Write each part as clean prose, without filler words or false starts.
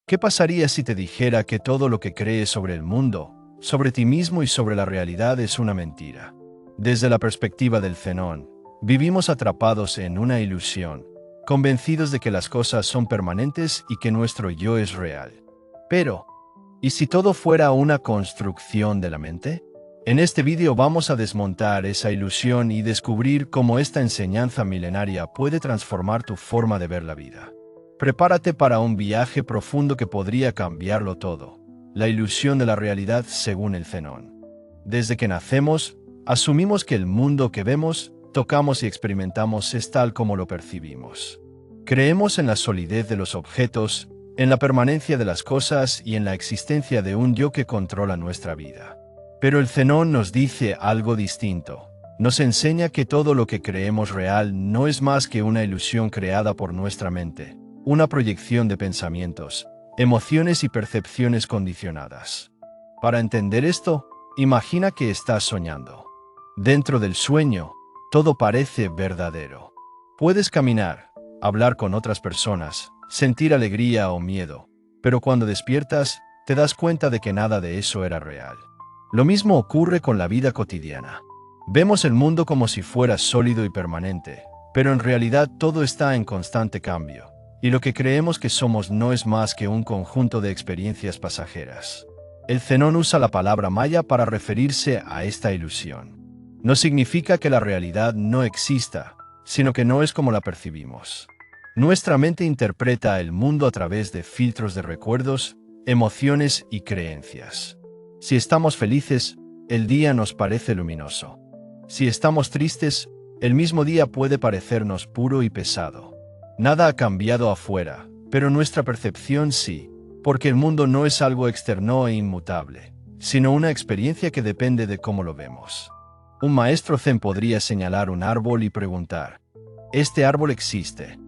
¿Qué pasaría si te dijera que todo lo que crees sobre el mundo, sobre ti mismo y sobre la realidad es una mentira? Desde la perspectiva del Zenón, vivimos atrapados en una ilusión, convencidos de que las cosas son permanentes y que nuestro yo es real. Pero, ¿y si todo fuera una construcción de la mente? En este vídeo vamos a desmontar esa ilusión y descubrir cómo esta enseñanza milenaria puede transformar tu forma de ver la vida. Prepárate para un viaje profundo que podría cambiarlo todo, la ilusión de la realidad según el Zenón. Desde que nacemos, asumimos que el mundo que vemos, tocamos y experimentamos es tal como lo percibimos. Creemos en la solidez de los objetos, en la permanencia de las cosas y en la existencia de un yo que controla nuestra vida. Pero el Zenón nos dice algo distinto. Nos enseña que todo lo que creemos real no es más que una ilusión creada por nuestra mente, una proyección de pensamientos, emociones y percepciones condicionadas. Para entender esto, imagina que estás soñando. Dentro del sueño, todo parece verdadero. Puedes caminar, hablar con otras personas, sentir alegría o miedo, pero cuando despiertas, te das cuenta de que nada de eso era real. Lo mismo ocurre con la vida cotidiana. Vemos el mundo como si fuera sólido y permanente, pero en realidad todo está en constante cambio, y lo que creemos que somos no es más que un conjunto de experiencias pasajeras. El Zenón usa la palabra maya para referirse a esta ilusión. No significa que la realidad no exista, sino que no es como la percibimos. Nuestra mente interpreta el mundo a través de filtros de recuerdos, emociones y creencias. Si estamos felices, el día nos parece luminoso. Si estamos tristes, el mismo día puede parecernos puro y pesado. Nada ha cambiado afuera, pero nuestra percepción sí, porque el mundo no es algo externo e inmutable, sino una experiencia que depende de cómo lo vemos. Un maestro zen podría señalar un árbol y preguntar, ¿este árbol existe?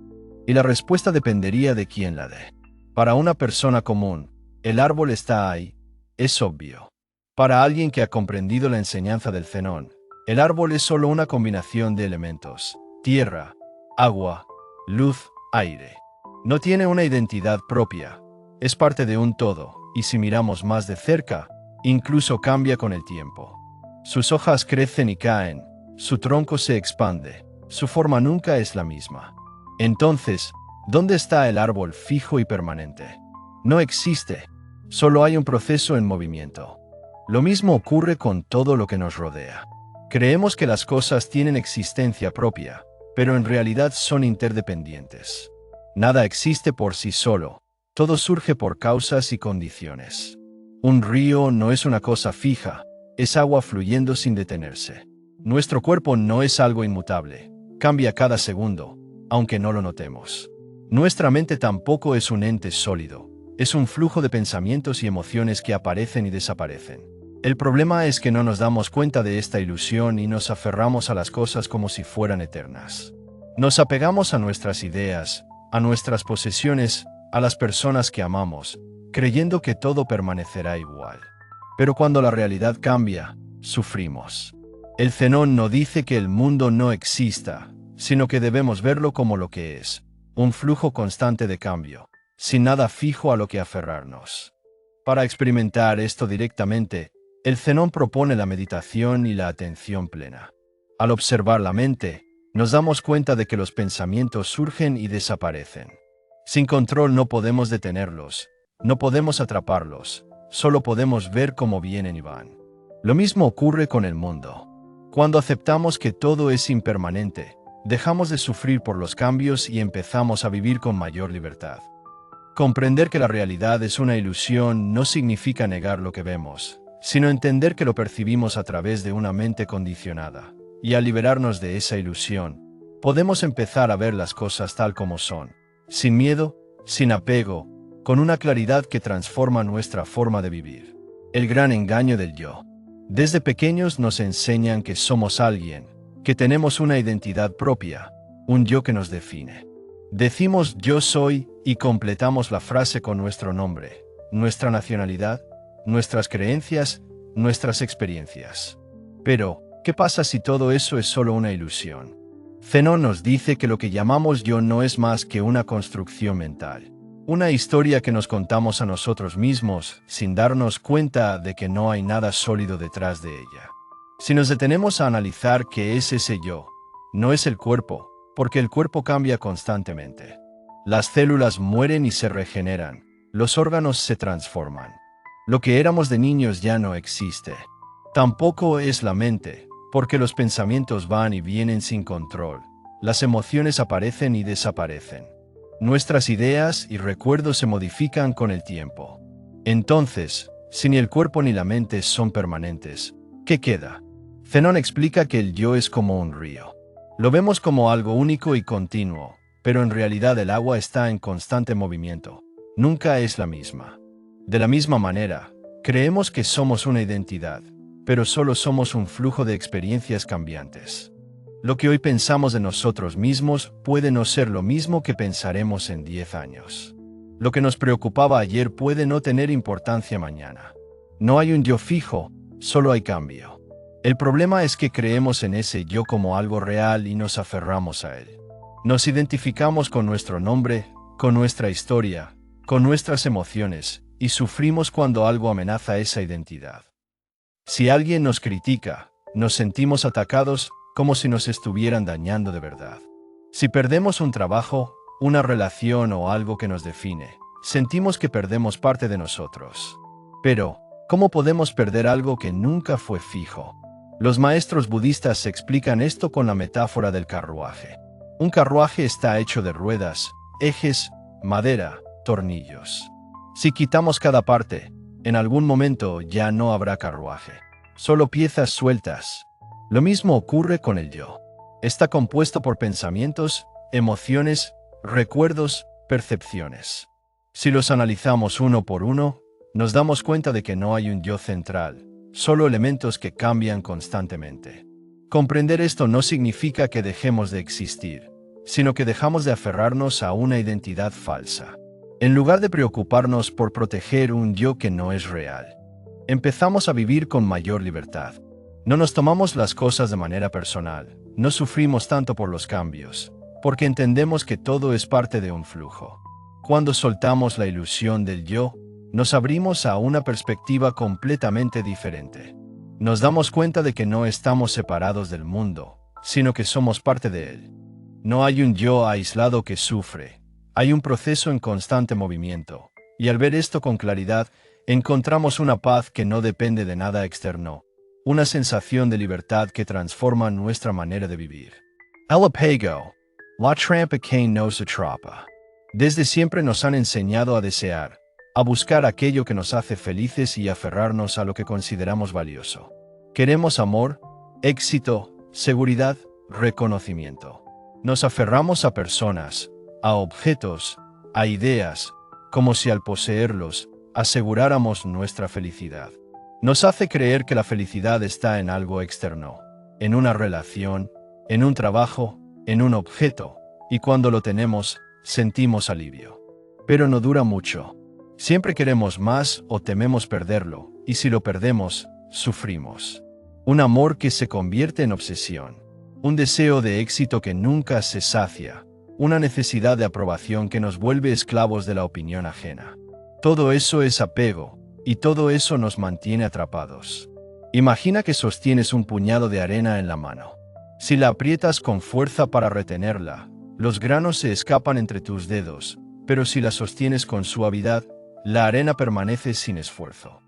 Y la respuesta dependería de quién la dé. Para una persona común, el árbol está ahí, es obvio. Para alguien que ha comprendido la enseñanza del Zenón, el árbol es solo una combinación de elementos, tierra, agua, luz, aire. No tiene una identidad propia, es parte de un todo, y si miramos más de cerca, incluso cambia con el tiempo. Sus hojas crecen y caen, su tronco se expande, su forma nunca es la misma. Entonces, ¿dónde está el árbol fijo y permanente? No existe, solo hay un proceso en movimiento. Lo mismo ocurre con todo lo que nos rodea. Creemos que las cosas tienen existencia propia, pero en realidad son interdependientes. Nada existe por sí solo, todo surge por causas y condiciones. Un río no es una cosa fija, es agua fluyendo sin detenerse. Nuestro cuerpo no es algo inmutable, cambia cada segundo, aunque no lo notemos. Nuestra mente tampoco es un ente sólido, es un flujo de pensamientos y emociones que aparecen y desaparecen. El problema es que no nos damos cuenta de esta ilusión y nos aferramos a las cosas como si fueran eternas. Nos apegamos a nuestras ideas, a nuestras posesiones, a las personas que amamos, creyendo que todo permanecerá igual. Pero cuando la realidad cambia, sufrimos. El Zenón no dice que el mundo no exista, sino que debemos verlo como lo que es, un flujo constante de cambio, sin nada fijo a lo que aferrarnos. Para experimentar esto directamente, el Zenón propone la meditación y la atención plena. Al observar la mente, nos damos cuenta de que los pensamientos surgen y desaparecen. Sin control no podemos detenerlos, no podemos atraparlos, solo podemos ver cómo vienen y van. Lo mismo ocurre con el mundo. Cuando aceptamos que todo es impermanente, dejamos de sufrir por los cambios y empezamos a vivir con mayor libertad. Comprender que la realidad es una ilusión no significa negar lo que vemos, sino entender que lo percibimos a través de una mente condicionada. Y al liberarnos de esa ilusión, podemos empezar a ver las cosas tal como son, sin miedo, sin apego, con una claridad que transforma nuestra forma de vivir. El gran engaño del yo. Desde pequeños nos enseñan que somos alguien, que tenemos una identidad propia, un yo que nos define. Decimos yo soy y completamos la frase con nuestro nombre, nuestra nacionalidad, nuestras creencias, nuestras experiencias. Pero, ¿qué pasa si todo eso es solo una ilusión? Zenón nos dice que lo que llamamos yo no es más que una construcción mental. Una historia que nos contamos a nosotros mismos sin darnos cuenta de que no hay nada sólido detrás de ella. Si nos detenemos a analizar qué es ese yo, no es el cuerpo, porque el cuerpo cambia constantemente. Las células mueren y se regeneran, los órganos se transforman. Lo que éramos de niños ya no existe. Tampoco es la mente, porque los pensamientos van y vienen sin control. Las emociones aparecen y desaparecen. Nuestras ideas y recuerdos se modifican con el tiempo. Entonces, si ni el cuerpo ni la mente son permanentes, ¿qué queda? Zenón explica que el yo es como un río. Lo vemos como algo único y continuo, pero en realidad el agua está en constante movimiento. Nunca es la misma. De la misma manera, creemos que somos una identidad, pero solo somos un flujo de experiencias cambiantes. Lo que hoy pensamos de nosotros mismos puede no ser lo mismo que pensaremos en 10 años. Lo que nos preocupaba ayer puede no tener importancia mañana. No hay un yo fijo, solo hay cambio. El problema es que creemos en ese yo como algo real y nos aferramos a él. Nos identificamos con nuestro nombre, con nuestra historia, con nuestras emociones, y sufrimos cuando algo amenaza esa identidad. Si alguien nos critica, nos sentimos atacados como si nos estuvieran dañando de verdad. Si perdemos un trabajo, una relación o algo que nos define, sentimos que perdemos parte de nosotros. Pero, ¿cómo podemos perder algo que nunca fue fijo? Los maestros budistas explican esto con la metáfora del carruaje. Un carruaje está hecho de ruedas, ejes, madera, tornillos. Si quitamos cada parte, en algún momento ya no habrá carruaje, solo piezas sueltas. Lo mismo ocurre con el yo. Está compuesto por pensamientos, emociones, recuerdos, percepciones. Si los analizamos uno por uno, nos damos cuenta de que no hay un yo central, solo elementos que cambian constantemente. Comprender esto no significa que dejemos de existir, sino que dejamos de aferrarnos a una identidad falsa. En lugar de preocuparnos por proteger un yo que no es real, empezamos a vivir con mayor libertad. No nos tomamos las cosas de manera personal, no sufrimos tanto por los cambios, porque entendemos que todo es parte de un flujo. Cuando soltamos la ilusión del yo, nos abrimos a una perspectiva completamente diferente. Nos damos cuenta de que no estamos separados del mundo, sino que somos parte de él. No hay un yo aislado que sufre, hay un proceso en constante movimiento, y al ver esto con claridad, encontramos una paz que no depende de nada externo, una sensación de libertad que transforma nuestra manera de vivir. Alapego, la trampa que nos atrapa. Desde siempre nos han enseñado a desear, a buscar aquello que nos hace felices y aferrarnos a lo que consideramos valioso. Queremos amor, éxito, seguridad, reconocimiento. Nos aferramos a personas, a objetos, a ideas, como si al poseerlos aseguráramos nuestra felicidad. Nos hace creer que la felicidad está en algo externo, en una relación, en un trabajo, en un objeto, y cuando lo tenemos, sentimos alivio. Pero no dura mucho. Siempre queremos más o tememos perderlo, y si lo perdemos, sufrimos. Un amor que se convierte en obsesión, un deseo de éxito que nunca se sacia, una necesidad de aprobación que nos vuelve esclavos de la opinión ajena. Todo eso es apego, y todo eso nos mantiene atrapados. Imagina que sostienes un puñado de arena en la mano. Si la aprietas con fuerza para retenerla, los granos se escapan entre tus dedos, pero si la sostienes con suavidad, la arena permanece sin esfuerzo.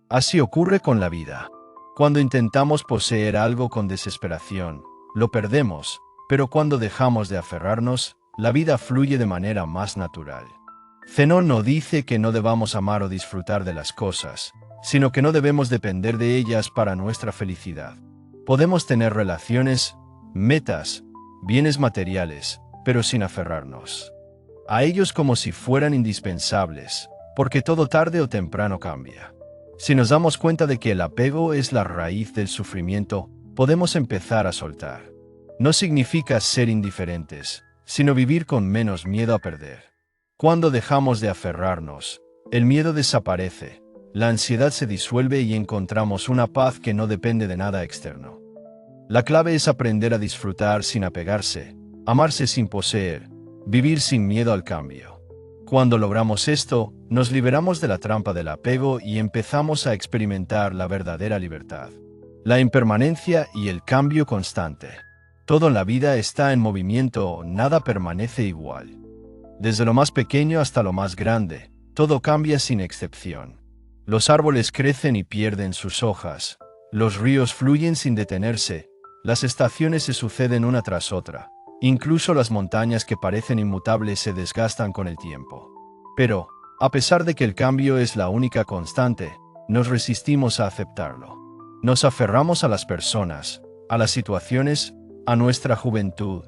Así ocurre con la vida. Cuando intentamos poseer algo con desesperación, lo perdemos, pero cuando dejamos de aferrarnos, la vida fluye de manera más natural. Zenón no dice que no debamos amar o disfrutar de las cosas, sino que no debemos depender de ellas para nuestra felicidad. Podemos tener relaciones, metas, bienes materiales, pero sin aferrarnos a ellos como si fueran indispensables, porque todo tarde o temprano cambia. Si nos damos cuenta de que el apego es la raíz del sufrimiento, podemos empezar a soltar. No significa ser indiferentes, sino vivir con menos miedo a perder. Cuando dejamos de aferrarnos, el miedo desaparece, la ansiedad se disuelve y encontramos una paz que no depende de nada externo. La clave es aprender a disfrutar sin apegarse, amarse sin poseer, vivir sin miedo al cambio. Cuando logramos esto, nos liberamos de la trampa del apego y empezamos a experimentar la verdadera libertad. La impermanencia y el cambio constante. Todo en la vida está en movimiento, nada permanece igual. Desde lo más pequeño hasta lo más grande, todo cambia sin excepción. Los árboles crecen y pierden sus hojas. Los ríos fluyen sin detenerse. Las estaciones se suceden una tras otra. Incluso las montañas que parecen inmutables se desgastan con el tiempo. Pero, a pesar de que el cambio es la única constante, nos resistimos a aceptarlo. Nos aferramos a las personas, a las situaciones, a nuestra juventud,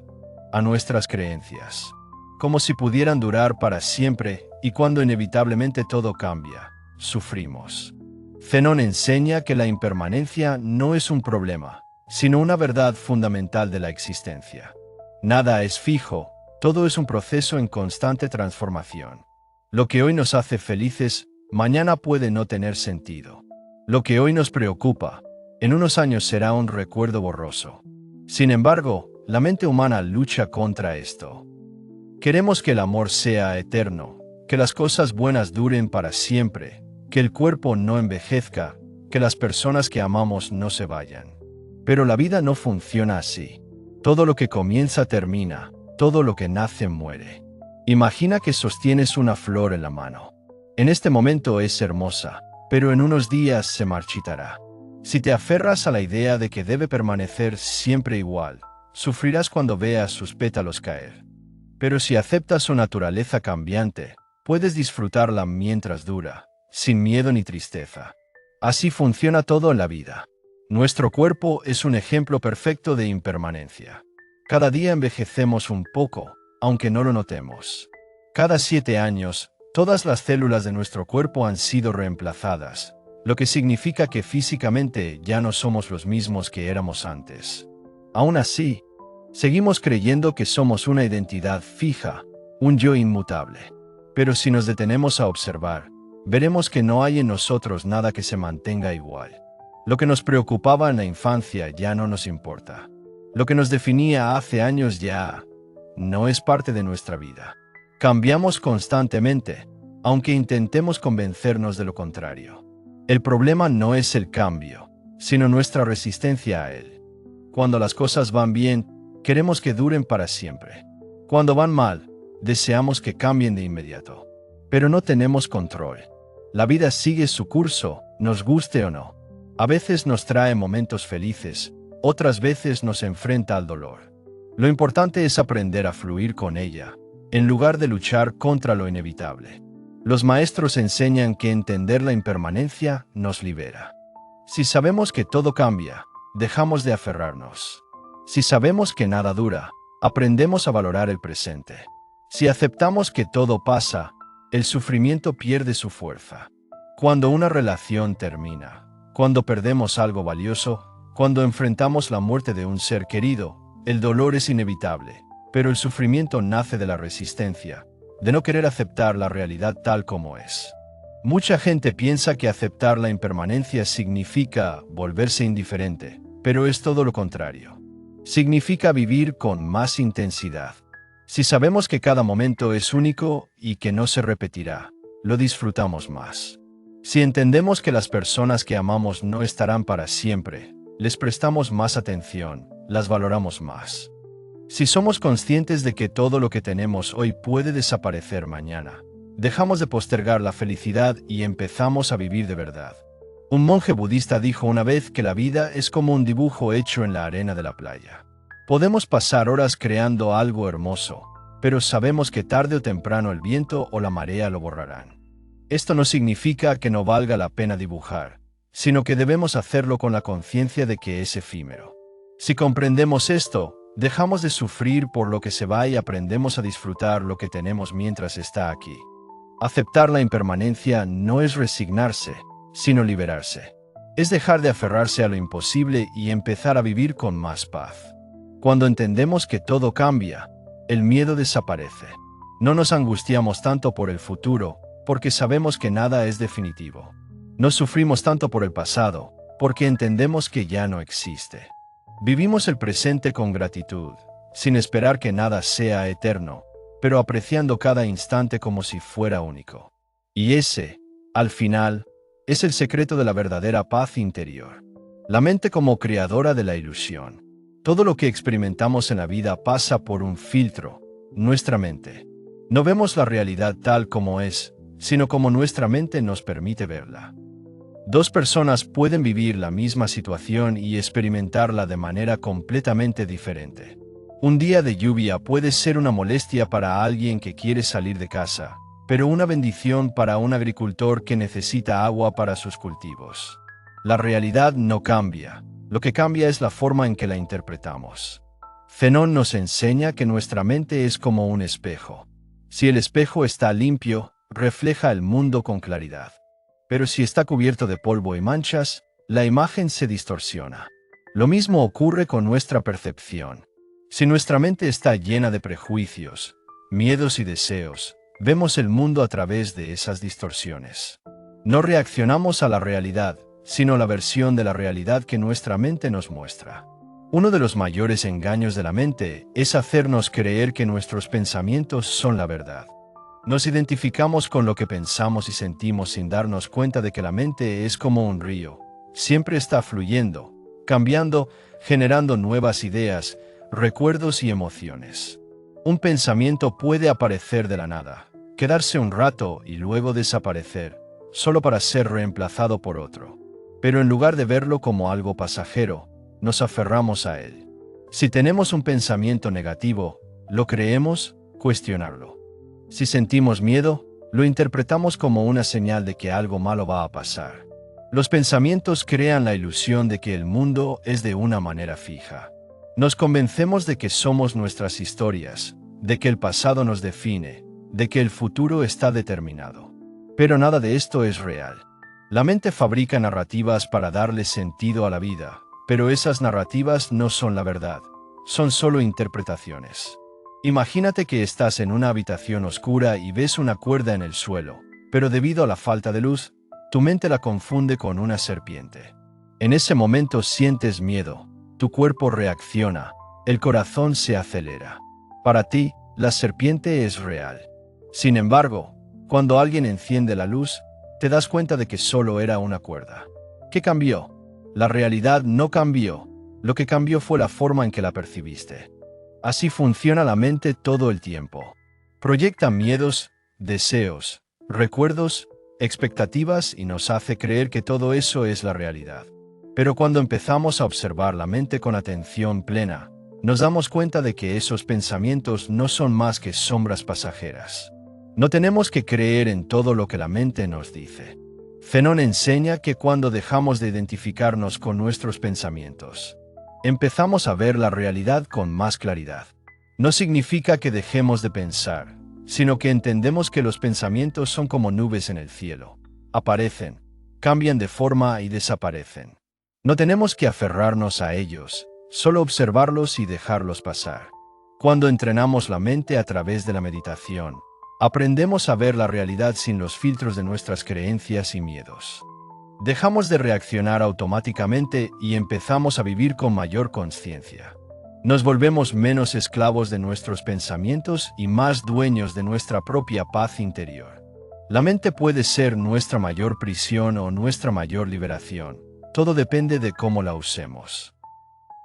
a nuestras creencias, como si pudieran durar para siempre, y cuando inevitablemente todo cambia, sufrimos. Zenón enseña que la impermanencia no es un problema, sino una verdad fundamental de la existencia. Nada es fijo, todo es un proceso en constante transformación. Lo que hoy nos hace felices, mañana puede no tener sentido. Lo que hoy nos preocupa, en unos años será un recuerdo borroso. Sin embargo, la mente humana lucha contra esto. Queremos que el amor sea eterno, que las cosas buenas duren para siempre, que el cuerpo no envejezca, que las personas que amamos no se vayan. Pero la vida no funciona así. Todo lo que comienza termina, todo lo que nace muere. Imagina que sostienes una flor en la mano. En este momento es hermosa, pero en unos días se marchitará. Si te aferras a la idea de que debe permanecer siempre igual, sufrirás cuando veas sus pétalos caer. Pero si aceptas su naturaleza cambiante, puedes disfrutarla mientras dura, sin miedo ni tristeza. Así funciona todo en la vida. Nuestro cuerpo es un ejemplo perfecto de impermanencia. Cada día envejecemos un poco, aunque no lo notemos. Cada 7 años, todas las células de nuestro cuerpo han sido reemplazadas, lo que significa que físicamente ya no somos los mismos que éramos antes. Aún así, seguimos creyendo que somos una identidad fija, un yo inmutable. Pero si nos detenemos a observar, veremos que no hay en nosotros nada que se mantenga igual. Lo que nos preocupaba en la infancia ya no nos importa. Lo que nos definía hace años ya no es parte de nuestra vida. Cambiamos constantemente, aunque intentemos convencernos de lo contrario. El problema no es el cambio, sino nuestra resistencia a él. Cuando las cosas van bien, queremos que duren para siempre. Cuando van mal, deseamos que cambien de inmediato. Pero no tenemos control. La vida sigue su curso, nos guste o no. A veces nos trae momentos felices, otras veces nos enfrenta al dolor. Lo importante es aprender a fluir con ella, en lugar de luchar contra lo inevitable. Los maestros enseñan que entender la impermanencia nos libera. Si sabemos que todo cambia, dejamos de aferrarnos. Si sabemos que nada dura, aprendemos a valorar el presente. Si aceptamos que todo pasa, el sufrimiento pierde su fuerza. Cuando una relación termina, cuando perdemos algo valioso, cuando enfrentamos la muerte de un ser querido, el dolor es inevitable, pero el sufrimiento nace de la resistencia, de no querer aceptar la realidad tal como es. Mucha gente piensa que aceptar la impermanencia significa volverse indiferente, pero es todo lo contrario. Significa vivir con más intensidad. Si sabemos que cada momento es único y que no se repetirá, lo disfrutamos más. Si entendemos que las personas que amamos no estarán para siempre, les prestamos más atención, las valoramos más. Si somos conscientes de que todo lo que tenemos hoy puede desaparecer mañana, dejamos de postergar la felicidad y empezamos a vivir de verdad. Un monje budista dijo una vez que la vida es como un dibujo hecho en la arena de la playa. Podemos pasar horas creando algo hermoso, pero sabemos que tarde o temprano el viento o la marea lo borrarán. Esto no significa que no valga la pena dibujar, sino que debemos hacerlo con la conciencia de que es efímero. Si comprendemos esto, dejamos de sufrir por lo que se va y aprendemos a disfrutar lo que tenemos mientras está aquí. Aceptar la impermanencia no es resignarse, sino liberarse. Es dejar de aferrarse a lo imposible y empezar a vivir con más paz. Cuando entendemos que todo cambia, el miedo desaparece. No nos angustiamos tanto por el futuro, porque sabemos que nada es definitivo. No sufrimos tanto por el pasado, porque entendemos que ya no existe. Vivimos el presente con gratitud, sin esperar que nada sea eterno, pero apreciando cada instante como si fuera único. Y ese, al final, es el secreto de la verdadera paz interior. La mente como creadora de la ilusión. Todo lo que experimentamos en la vida pasa por un filtro, nuestra mente. No vemos la realidad tal como es, sino como nuestra mente nos permite verla. Dos personas pueden vivir la misma situación y experimentarla de manera completamente diferente. Un día de lluvia puede ser una molestia para alguien que quiere salir de casa, pero una bendición para un agricultor que necesita agua para sus cultivos. La realidad no cambia, lo que cambia es la forma en que la interpretamos. Zenón nos enseña que nuestra mente es como un espejo. Si el espejo está limpio, refleja el mundo con claridad. Pero si está cubierto de polvo y manchas, la imagen se distorsiona. Lo mismo ocurre con nuestra percepción. Si nuestra mente está llena de prejuicios, miedos y deseos, vemos el mundo a través de esas distorsiones. No reaccionamos a la realidad, sino la versión de la realidad que nuestra mente nos muestra. Uno de los mayores engaños de la mente es hacernos creer que nuestros pensamientos son la verdad. Nos identificamos con lo que pensamos y sentimos sin darnos cuenta de que la mente es como un río. Siempre está fluyendo, cambiando, generando nuevas ideas, recuerdos y emociones. Un pensamiento puede aparecer de la nada, quedarse un rato y luego desaparecer, solo para ser reemplazado por otro. Pero en lugar de verlo como algo pasajero, nos aferramos a él. Si tenemos un pensamiento negativo, lo creemos, cuestionarlo. Si sentimos miedo, lo interpretamos como una señal de que algo malo va a pasar. Los pensamientos crean la ilusión de que el mundo es de una manera fija. Nos convencemos de que somos nuestras historias, de que el pasado nos define, de que el futuro está determinado. Pero nada de esto es real. La mente fabrica narrativas para darle sentido a la vida, pero esas narrativas no son la verdad, son solo interpretaciones. Imagínate que estás en una habitación oscura y ves una cuerda en el suelo, pero debido a la falta de luz, tu mente la confunde con una serpiente. En ese momento sientes miedo, tu cuerpo reacciona, el corazón se acelera. Para ti, la serpiente es real. Sin embargo, cuando alguien enciende la luz, te das cuenta de que solo era una cuerda. ¿Qué cambió? La realidad no cambió, lo que cambió fue la forma en que la percibiste. Así funciona la mente todo el tiempo. Proyecta miedos, deseos, recuerdos, expectativas y nos hace creer que todo eso es la realidad. Pero cuando empezamos a observar la mente con atención plena, nos damos cuenta de que esos pensamientos no son más que sombras pasajeras. No tenemos que creer en todo lo que la mente nos dice. Zenón enseña que cuando dejamos de identificarnos con nuestros pensamientos, empezamos a ver la realidad con más claridad. No significa que dejemos de pensar, sino que entendemos que los pensamientos son como nubes en el cielo. Aparecen, cambian de forma y desaparecen. No tenemos que aferrarnos a ellos, solo observarlos y dejarlos pasar. Cuando entrenamos la mente a través de la meditación, aprendemos a ver la realidad sin los filtros de nuestras creencias y miedos. Dejamos de reaccionar automáticamente y empezamos a vivir con mayor conciencia. Nos volvemos menos esclavos de nuestros pensamientos y más dueños de nuestra propia paz interior. La mente puede ser nuestra mayor prisión o nuestra mayor liberación. Todo depende de cómo la usemos.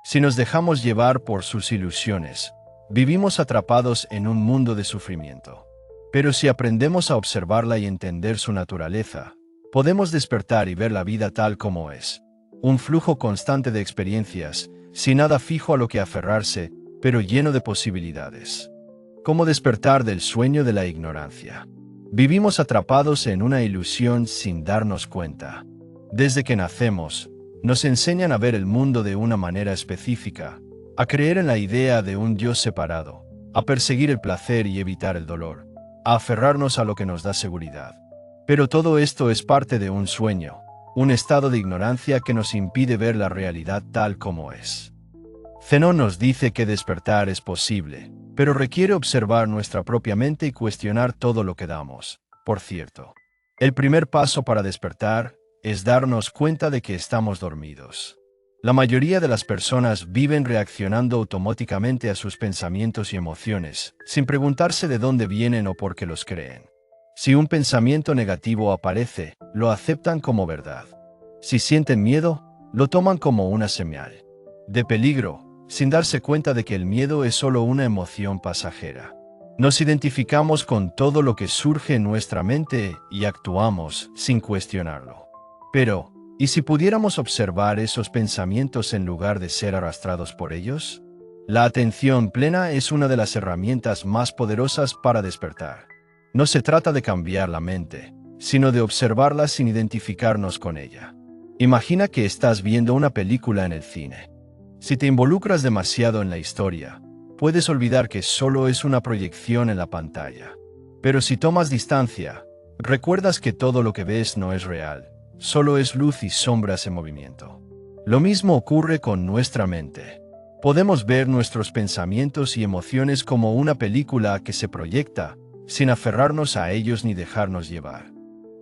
Si nos dejamos llevar por sus ilusiones, vivimos atrapados en un mundo de sufrimiento. Pero si aprendemos a observarla y entender su naturaleza, podemos despertar y ver la vida tal como es. Un flujo constante de experiencias, sin nada fijo a lo que aferrarse, pero lleno de posibilidades. ¿Cómo despertar del sueño de la ignorancia? Vivimos atrapados en una ilusión sin darnos cuenta. Desde que nacemos, nos enseñan a ver el mundo de una manera específica, a creer en la idea de un yo separado, a perseguir el placer y evitar el dolor, a aferrarnos a lo que nos da seguridad. Pero todo esto es parte de un sueño, un estado de ignorancia que nos impide ver la realidad tal como es. Zenón nos dice que despertar es posible, pero requiere observar nuestra propia mente y cuestionar todo lo que damos. Por cierto, el primer paso para despertar es darnos cuenta de que estamos dormidos. La mayoría de las personas viven reaccionando automáticamente a sus pensamientos y emociones, sin preguntarse de dónde vienen o por qué los creen. Si un pensamiento negativo aparece, lo aceptan como verdad. Si sienten miedo, lo toman como una señal de peligro, sin darse cuenta de que el miedo es solo una emoción pasajera. Nos identificamos con todo lo que surge en nuestra mente y actuamos sin cuestionarlo. Pero, ¿y si pudiéramos observar esos pensamientos en lugar de ser arrastrados por ellos? La atención plena es una de las herramientas más poderosas para despertar. No se trata de cambiar la mente, sino de observarla sin identificarnos con ella. Imagina que estás viendo una película en el cine. Si te involucras demasiado en la historia, puedes olvidar que solo es una proyección en la pantalla. Pero si tomas distancia, recuerdas que todo lo que ves no es real, solo es luz y sombras en movimiento. Lo mismo ocurre con nuestra mente. Podemos ver nuestros pensamientos y emociones como una película que se proyecta, sin aferrarnos a ellos ni dejarnos llevar.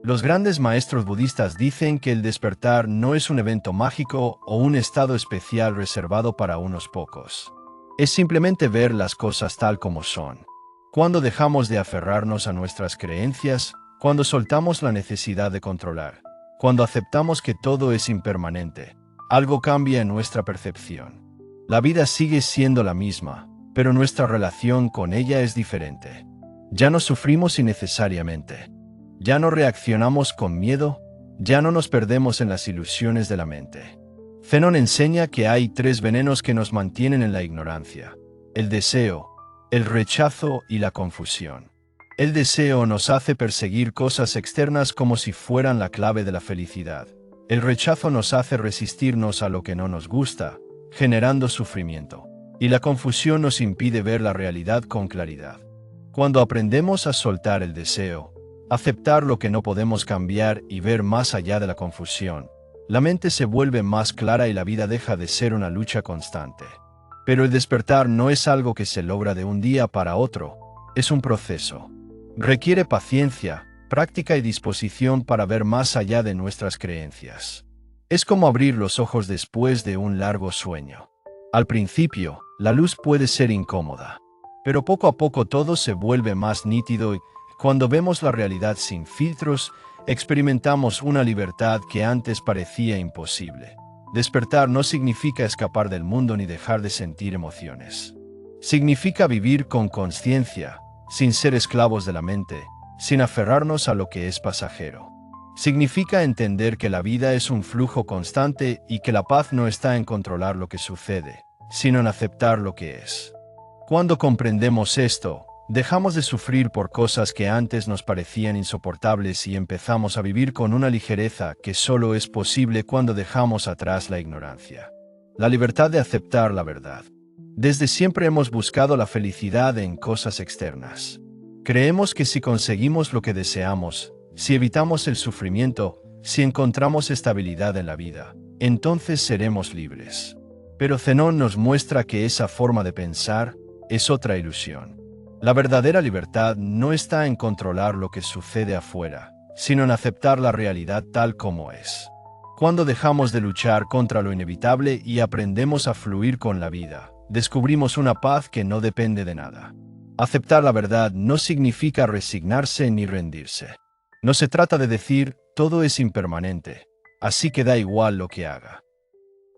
Los grandes maestros budistas dicen que el despertar no es un evento mágico o un estado especial reservado para unos pocos. Es simplemente ver las cosas tal como son. Cuando dejamos de aferrarnos a nuestras creencias, cuando soltamos la necesidad de controlar, cuando aceptamos que todo es impermanente, algo cambia en nuestra percepción. La vida sigue siendo la misma, pero nuestra relación con ella es diferente. Ya no sufrimos innecesariamente. Ya no reaccionamos con miedo, ya no nos perdemos en las ilusiones de la mente. Zenón enseña que hay 3 venenos que nos mantienen en la ignorancia: el deseo, el rechazo y la confusión. El deseo nos hace perseguir cosas externas como si fueran la clave de la felicidad. El rechazo nos hace resistirnos a lo que no nos gusta, generando sufrimiento. Y la confusión nos impide ver la realidad con claridad. Cuando aprendemos a soltar el deseo, aceptar lo que no podemos cambiar y ver más allá de la confusión, la mente se vuelve más clara y la vida deja de ser una lucha constante. Pero el despertar no es algo que se logra de un día para otro, es un proceso. Requiere paciencia, práctica y disposición para ver más allá de nuestras creencias. Es como abrir los ojos después de un largo sueño. Al principio, la luz puede ser incómoda, pero poco a poco todo se vuelve más nítido y cuando vemos la realidad sin filtros, experimentamos una libertad que antes parecía imposible. Despertar no significa escapar del mundo ni dejar de sentir emociones. Significa vivir con conciencia, sin ser esclavos de la mente, sin aferrarnos a lo que es pasajero. Significa entender que la vida es un flujo constante y que la paz no está en controlar lo que sucede, sino en aceptar lo que es. Cuando comprendemos esto, dejamos de sufrir por cosas que antes nos parecían insoportables y empezamos a vivir con una ligereza que solo es posible cuando dejamos atrás la ignorancia. La libertad de aceptar la verdad. Desde siempre hemos buscado la felicidad en cosas externas. Creemos que si conseguimos lo que deseamos, si evitamos el sufrimiento, si encontramos estabilidad en la vida, entonces seremos libres. Pero Zenón nos muestra que esa forma de pensar es otra ilusión. La verdadera libertad no está en controlar lo que sucede afuera, sino en aceptar la realidad tal como es. Cuando dejamos de luchar contra lo inevitable y aprendemos a fluir con la vida, descubrimos una paz que no depende de nada. Aceptar la verdad no significa resignarse ni rendirse. No se trata de decir, todo es impermanente, así que da igual lo que haga.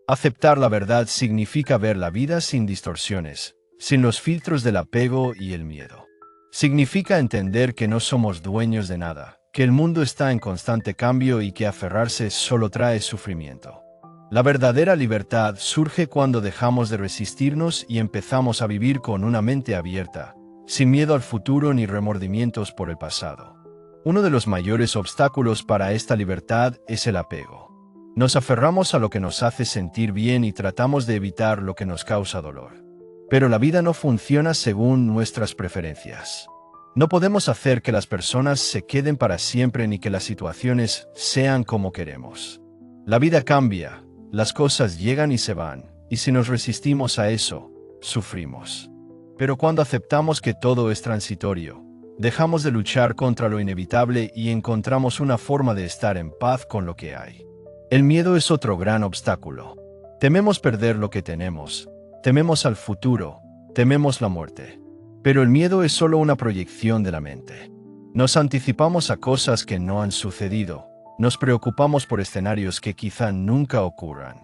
Aceptar la verdad significa ver la vida sin distorsiones, sin los filtros del apego y el miedo. Significa entender que no somos dueños de nada, que el mundo está en constante cambio y que aferrarse solo trae sufrimiento. La verdadera libertad surge cuando dejamos de resistirnos y empezamos a vivir con una mente abierta, sin miedo al futuro ni remordimientos por el pasado. Uno de los mayores obstáculos para esta libertad es el apego. Nos aferramos a lo que nos hace sentir bien y tratamos de evitar lo que nos causa dolor. Pero la vida no funciona según nuestras preferencias. No podemos hacer que las personas se queden para siempre ni que las situaciones sean como queremos. La vida cambia, las cosas llegan y se van, y si nos resistimos a eso, sufrimos. Pero cuando aceptamos que todo es transitorio, dejamos de luchar contra lo inevitable y encontramos una forma de estar en paz con lo que hay. El miedo es otro gran obstáculo. Tememos perder lo que tenemos, tememos al futuro, tememos la muerte. Pero el miedo es solo una proyección de la mente. Nos anticipamos a cosas que no han sucedido, nos preocupamos por escenarios que quizá nunca ocurran.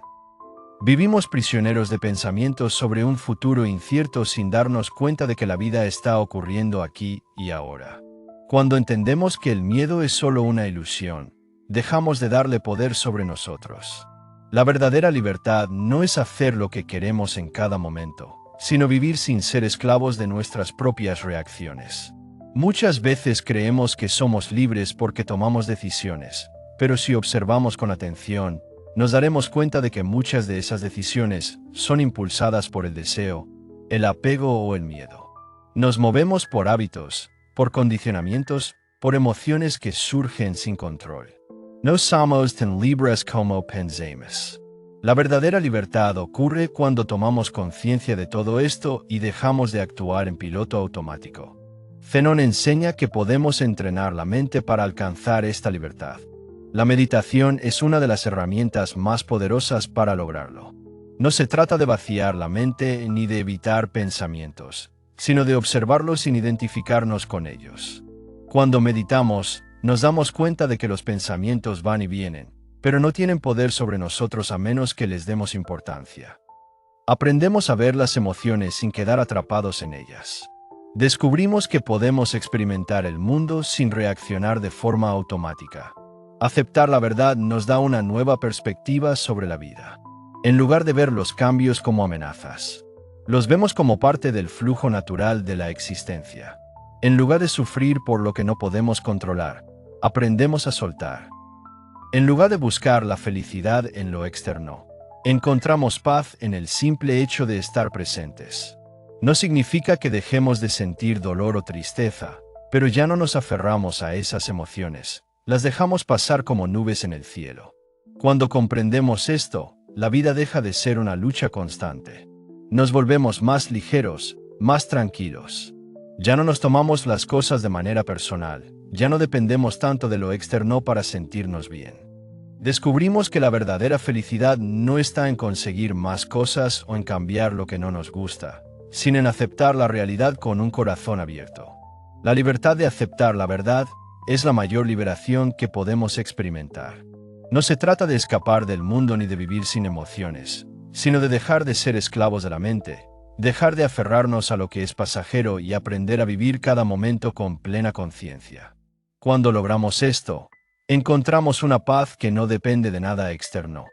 Vivimos prisioneros de pensamientos sobre un futuro incierto sin darnos cuenta de que la vida está ocurriendo aquí y ahora. Cuando entendemos que el miedo es solo una ilusión, dejamos de darle poder sobre nosotros. La verdadera libertad no es hacer lo que queremos en cada momento, sino vivir sin ser esclavos de nuestras propias reacciones. Muchas veces creemos que somos libres porque tomamos decisiones, pero si observamos con atención, nos daremos cuenta de que muchas de esas decisiones son impulsadas por el deseo, el apego o el miedo. Nos movemos por hábitos, por condicionamientos, por emociones que surgen sin control. No somos tan libres como pensamos. La verdadera libertad ocurre cuando tomamos conciencia de todo esto y dejamos de actuar en piloto automático. Zenón enseña que podemos entrenar la mente para alcanzar esta libertad. La meditación es una de las herramientas más poderosas para lograrlo. No se trata de vaciar la mente ni de evitar pensamientos, sino de observarlos sin identificarnos con ellos. Cuando meditamos, nos damos cuenta de que los pensamientos van y vienen, pero no tienen poder sobre nosotros a menos que les demos importancia. Aprendemos a ver las emociones sin quedar atrapados en ellas. Descubrimos que podemos experimentar el mundo sin reaccionar de forma automática. Aceptar la verdad nos da una nueva perspectiva sobre la vida. En lugar de ver los cambios como amenazas, los vemos como parte del flujo natural de la existencia. En lugar de sufrir por lo que no podemos controlar, aprendemos a soltar. En lugar de buscar la felicidad en lo externo, encontramos paz en el simple hecho de estar presentes. No significa que dejemos de sentir dolor o tristeza, pero ya no nos aferramos a esas emociones. Las dejamos pasar como nubes en el cielo. Cuando comprendemos esto, la vida deja de ser una lucha constante. Nos volvemos más ligeros, más tranquilos. Ya no nos tomamos las cosas de manera personal, ya no dependemos tanto de lo externo para sentirnos bien. Descubrimos que la verdadera felicidad no está en conseguir más cosas o en cambiar lo que no nos gusta, sino en aceptar la realidad con un corazón abierto. La libertad de aceptar la verdad es la mayor liberación que podemos experimentar. No se trata de escapar del mundo ni de vivir sin emociones, sino de dejar de ser esclavos de la mente, dejar de aferrarnos a lo que es pasajero y aprender a vivir cada momento con plena conciencia. Cuando logramos esto, encontramos una paz que no depende de nada externo,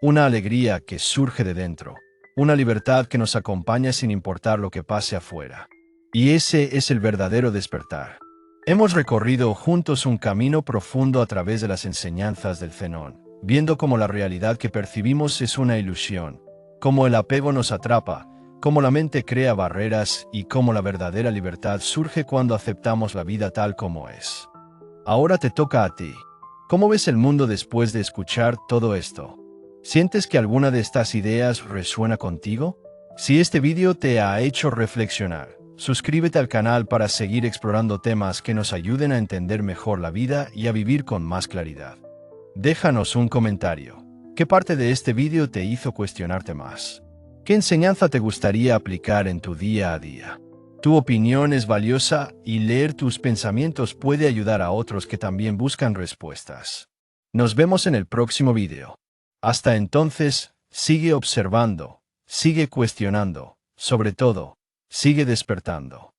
una alegría que surge de dentro, una libertad que nos acompaña sin importar lo que pase afuera. Y ese es el verdadero despertar. Hemos recorrido juntos un camino profundo a través de las enseñanzas del Zenón, viendo cómo la realidad que percibimos es una ilusión, cómo el apego nos atrapa, cómo la mente crea barreras y cómo la verdadera libertad surge cuando aceptamos la vida tal como es. Ahora te toca a ti. ¿Cómo ves el mundo después de escuchar todo esto? ¿Sientes que alguna de estas ideas resuena contigo? Si este vídeo te ha hecho reflexionar, suscríbete al canal para seguir explorando temas que nos ayuden a entender mejor la vida y a vivir con más claridad. Déjanos un comentario. ¿Qué parte de este vídeo te hizo cuestionarte más? ¿Qué enseñanza te gustaría aplicar en tu día a día? Tu opinión es valiosa y leer tus pensamientos puede ayudar a otros que también buscan respuestas. Nos vemos en el próximo vídeo. Hasta entonces, sigue observando, sigue cuestionando, sobre todo, sigue despertando.